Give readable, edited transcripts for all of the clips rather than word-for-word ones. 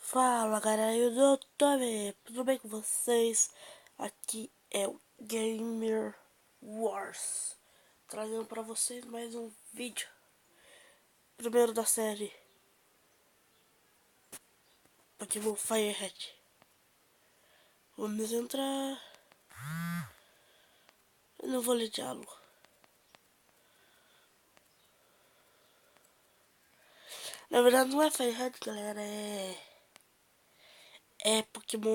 Fala galera, eu tô bem, tudo bem com vocês? Aqui é o Gamer Wars, trazendo pra vocês mais um vídeo, primeiro da série Pokémon Fire Red. Vamos entrar, eu não vou ler diálogo. Na verdade não é Fire Red, galera, é Pokémon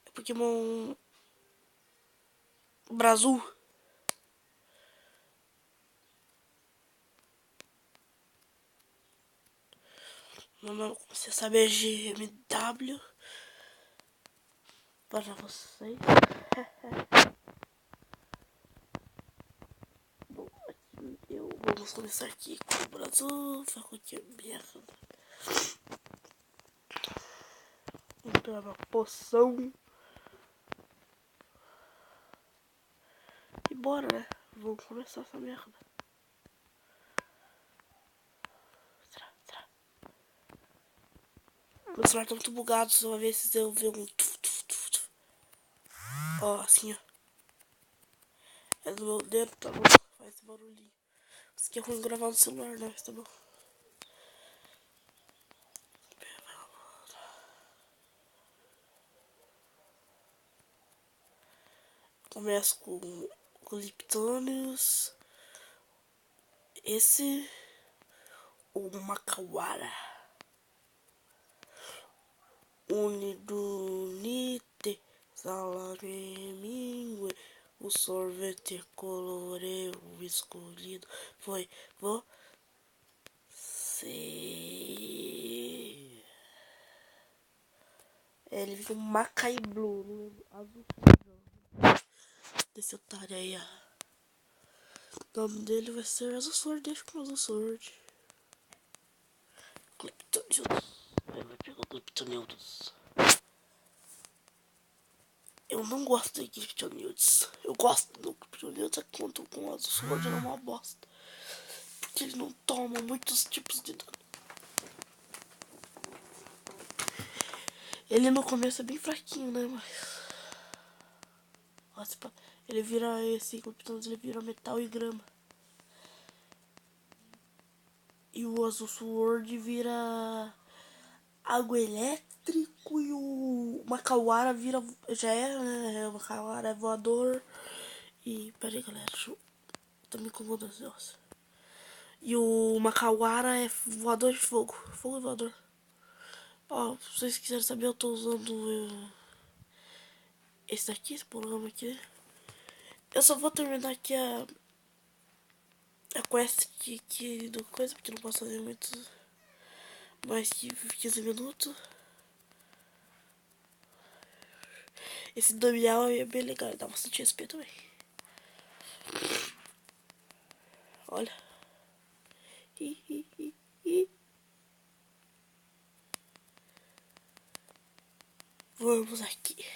é Pokémon Brasil. Meu nome, como você sabe, é GMW para vocês. Bom, vamos começar aqui com o Brasil. Que merda. Vamos pegar uma poção. E bora, né? Vamos começar essa merda. Será? Meu celular tá muito bugado. Só uma vez se eu ver um tuf. Ó, assim, ó. É do meu dedo, tá bom? Faz esse barulhinho. Isso aqui é ruim gravar no celular, né? Tá bom. Começo com Liptonius. Esse. O Macawara. Unidunite. Salame mingue. O sorvete coloreu. O escolhido foi você. Ele viu um Macai Blue. Não lembro. Azul. Desse otário aí, ó. O nome dele vai ser Azul Sword. Deixa com Azul Sword. Cliptonildos. Ele vai pegar o Cliptonildos. Eu não gosto de Cliptonildos. Eu gosto do Cliptonildos é quanto com o Azul Sword é uma bosta. Porque ele não toma muitos tipos de dano. Ele no começo é bem fraquinho, né? Mas ele vira esse Cliptonildos, ele vira metal e grama. E o Azul Sword vira água elétrico e o Macawara vira. Já é, né? O Macawara é voador. E. Pera aí, galera. Tô me incomodando esse negócio. E o Macawara é voador de fogo. Fogo voador. Ó, se vocês quiserem saber, eu tô usando esse daqui, esse programa aqui. Eu só vou terminar aqui a quest aqui do coisa, porque não posso fazer muito mais que 15 minutos. Esse Damião é bem legal, dá bastante XP também. Olha. Vamos aqui.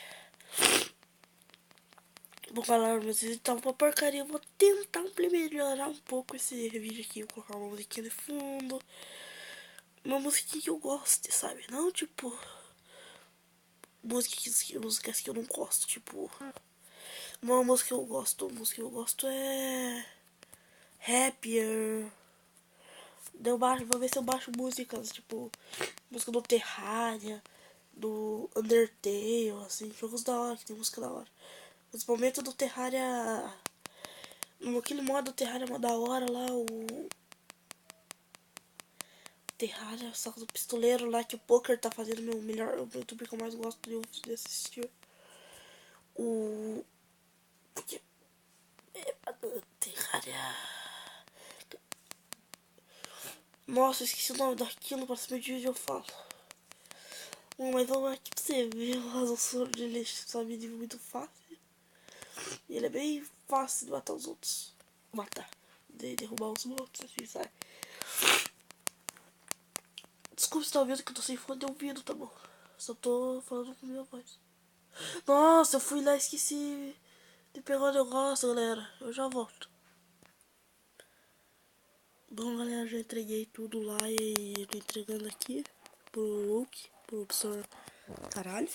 Bom, galera, mas ele tá uma porcaria. Eu vou tentar melhorar um pouco esse vídeo aqui. Vou colocar uma musiquinha de fundo. Uma musiquinha que eu goste, sabe? Não, tipo... músicas que eu não gosto, tipo... Uma música que eu gosto. Uma música que eu gosto é... Happier. Vou ver se eu baixo músicas, tipo... Música do Terraria, do Undertale, assim. Jogos da hora, que tem música da hora. Principalmente do Terraria... Aquele modo do Terraria é uma da hora lá, o... Terraria, só do pistoleiro lá que o Poker tá fazendo meu melhor, o youtuber que eu mais gosto de assistir. O... Porque... Terraria... Nossa, esqueci o nome daquilo, pra saber de vídeo eu falo. Mas vamos aqui pra você ver, o Azul Sword, ele sabe de muito fácil. E ele é bem fácil de matar os outros. Matar. De derrubar os outros, assim, sabe? Desculpa se tá ouvindo que eu tô sem fone de ouvido, tá bom? Só tô falando com minha voz. Nossa, eu fui lá e esqueci de pegar o negócio, galera. Eu já volto. Bom, galera, já entreguei tudo lá e tô entregando aqui pro Luke, pro professor caralho.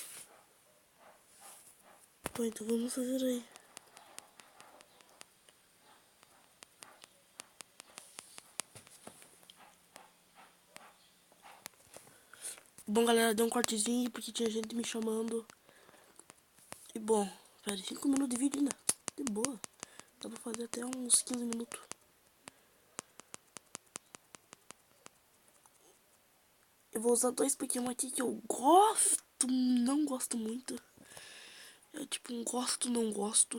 Bom, então vamos fazer aí. Bom, galera, deu um cortezinho porque tinha gente me chamando. E bom, pera, 5 minutos de vídeo ainda. De boa. Dá pra fazer até uns 15 minutos. Eu vou usar dois Pokémon aqui que eu gosto, não gosto muito. É tipo um gosto, não gosto.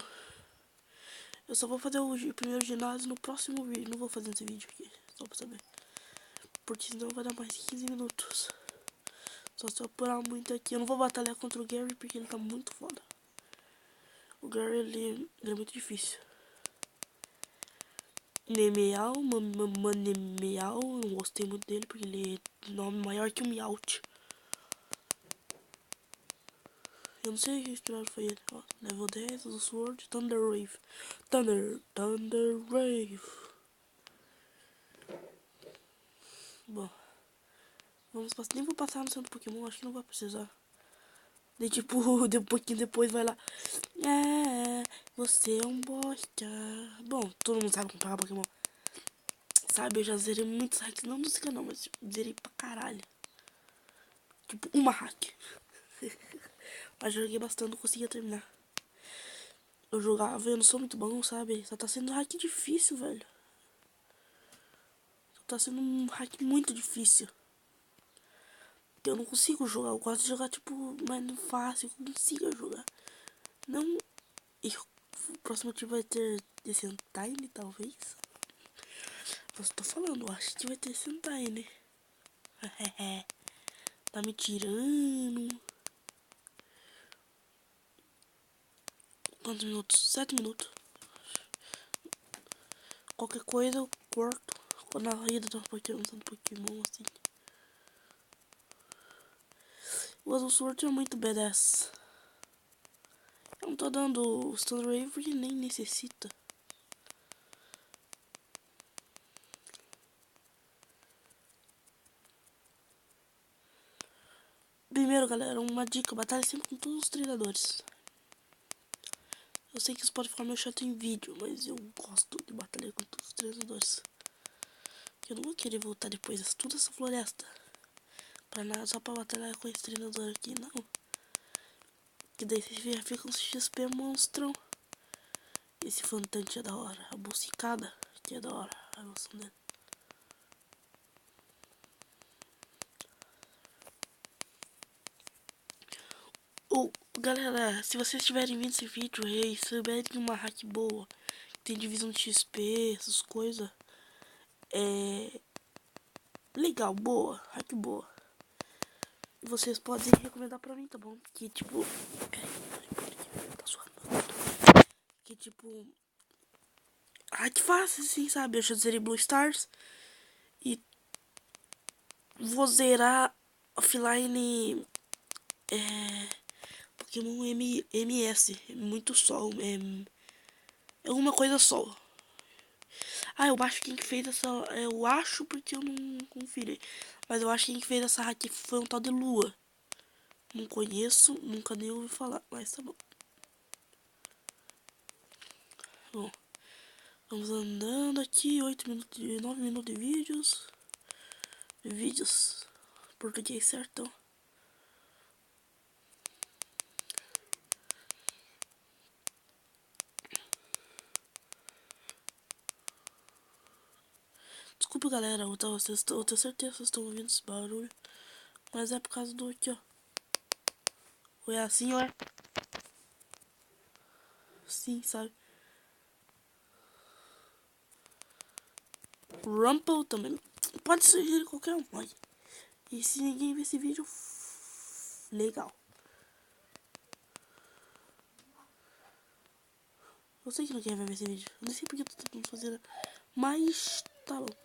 Eu só vou fazer o primeiro ginásio no próximo vídeo. Não vou fazer esse vídeo aqui, só pra saber. Porque senão vai dar mais 15 minutos. Só se eu apurar muito aqui. Eu não vou batalhar contra o Gary porque ele tá muito foda. O Gary, ele é muito difícil. Nemeal, Manemeal, não gostei muito dele porque ele é nome maior que o Meowth. Eu não sei o que inspirado foi ele. Ó, level 10, o Sword, Thunder Wave. Thunder Wave. Bom, vamos passar. Nem vou passar no centro Pokémon, acho que não vai precisar. Daí tipo, um pouquinho depois vai lá. É, você é um bosta. Bom, todo mundo sabe como pegar Pokémon. Sabe, eu já zerei muitos hacks, não dos canal, mas tipo, zerei pra caralho. Tipo, uma hack. Mas joguei bastante, não conseguia terminar. Eu jogava, eu não sou muito bom, sabe? Só tá sendo um hack difícil, velho. Só tá sendo um hack muito difícil. Eu não consigo jogar, eu gosto de jogar, tipo, mais no fácil, eu consigo jogar. Não... E o próximo time vai ter Descentine, talvez. Eu tô falando, eu acho que vai ter Descentine. Tá me tirando. Quantos minutos? 7 minutos. Qualquer coisa eu corto. Quando a ida do Pokémon, assim. O Azul Sword é muito badass. Eu não tô dando o Thunder Wave porque nem necessita. Primeiro, galera, uma dica: batalha sempre com todos os treinadores. Eu sei que isso pode ficar meio chato em vídeo, mas eu gosto de batalhar com todos os treinadores. Eu não vou querer voltar depois de toda essa floresta pra nada, só pra batalhar com esse treinador aqui, não. Que daí vocês já ficam XP monstrão. Esse Fantante é da hora. A Bucicada, que é da hora. A evolução dele. Galera, se vocês estiverem vendo esse vídeo e souberem de uma hack boa, tem divisão de XP, essas coisas, é legal, boa, hack boa, vocês podem recomendar pra mim, tá bom? Que tipo, tá suando, que tipo, hack fácil assim, sabe? Eu já zerei Blue Stars e vou zerar offline Pokémon MS, muito sol, é uma coisa só. Ah, eu acho que quem fez essa. Eu acho porque eu não conferi. Mas eu acho que quem fez essa hack foi um tal de Lua. Não conheço, nunca nem ouvi falar. Mas tá bom. Bom, vamos andando aqui. 8 minutos, 9 minutos de vídeos. Vídeos. Português certo. Desculpa, galera. Eu tenho certeza que vocês estão ouvindo esse barulho. Mas é por causa do aqui, ó. Ou é assim ou é? Sim, sabe? Rumple também. Pode surgir qualquer um. Olha. E se ninguém ver esse vídeo, legal. Eu sei que não quer ver esse vídeo. Eu não sei porque eu tô tentando fazer. Mas tá bom.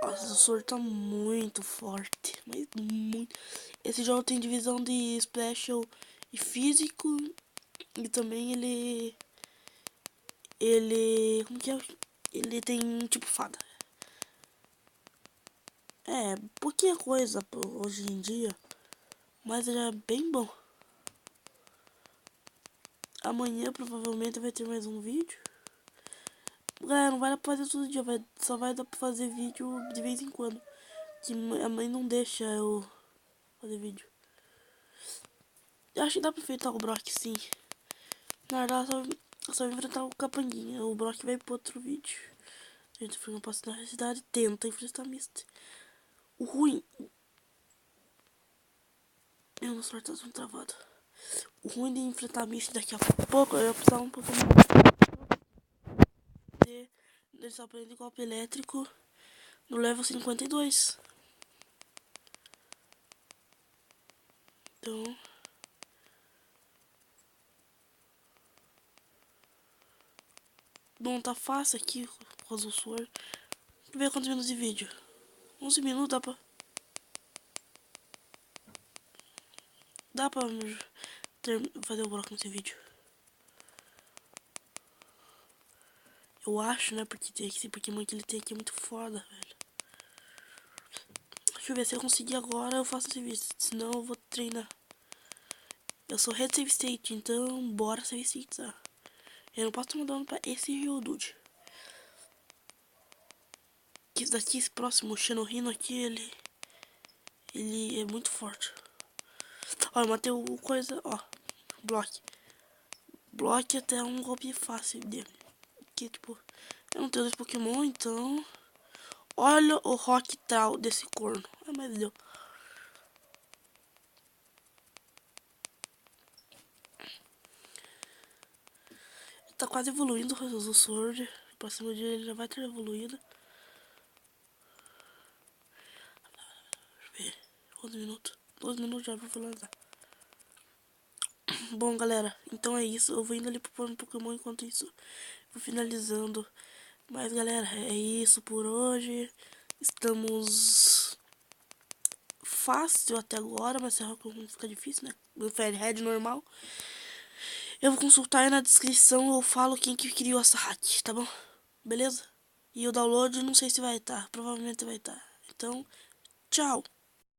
Nossa, o Sword tá muito forte. Mas muito. Esse jogo tem divisão de Special e Físico. E também ele. Ele. Como que é? Ele tem tipo fada. É, pouquinha coisa hoje em dia, mas ele é bem bom. Amanhã provavelmente vai ter mais um vídeo. Galera, não vai dar pra fazer todo dia, só vai dar pra fazer vídeo de vez em quando. Que a mãe não deixa eu fazer vídeo. Eu acho que dá pra enfrentar o Brock, sim. Na verdade, só enfrentar o Capanguinha. O Brock vai pro outro vídeo. Gente, foi um passo na cidade, tenta enfrentar Misty. O ruim... Meu celular tá tudo travado. O ruim de enfrentar Misty daqui a pouco, eu ia precisar um Pokémon. Ele só aprende golpe elétrico no level 52. Então... Não tá fácil aqui com o Sword. Deixa eu ver quantos minutos de vídeo. 11 minutos, dá pra fazer o bloco nesse vídeo. Eu acho, né? Porque tem esse Pokémon que ele tem aqui é muito foda, velho. Deixa eu ver se eu conseguir agora, eu faço esse vídeo. Senão eu vou treinar. Eu sou Red Save State, então bora Save State, tá? Eu não posso tomar dano pra esse Geodude. Que esse daqui, esse próximo Xenorino aqui, ele é muito forte. Ó, eu matei o coisa, ó. Block. Block até é um golpe fácil dele. Que tipo, eu não tenho dois Pokémon, então... Olha o Rock Tal desse corno. Ai, mas deu. Tá quase evoluindo o Sword. No próximo dia ele já vai ter evoluído. Deixa eu ver. Quantos minutos? 12 minutos já vou finalizar. Bom, galera, então é isso. Eu vou indo ali pro Pokémon enquanto isso. Vou finalizando. Mas, galera, é isso por hoje. Estamos fácil até agora, mas será que fica difícil, né? No Fairhead normal. Eu vou consultar aí na descrição, eu falo quem que criou essa hack, tá bom? Beleza? E o download não sei se vai estar, provavelmente vai estar. Então, tchau!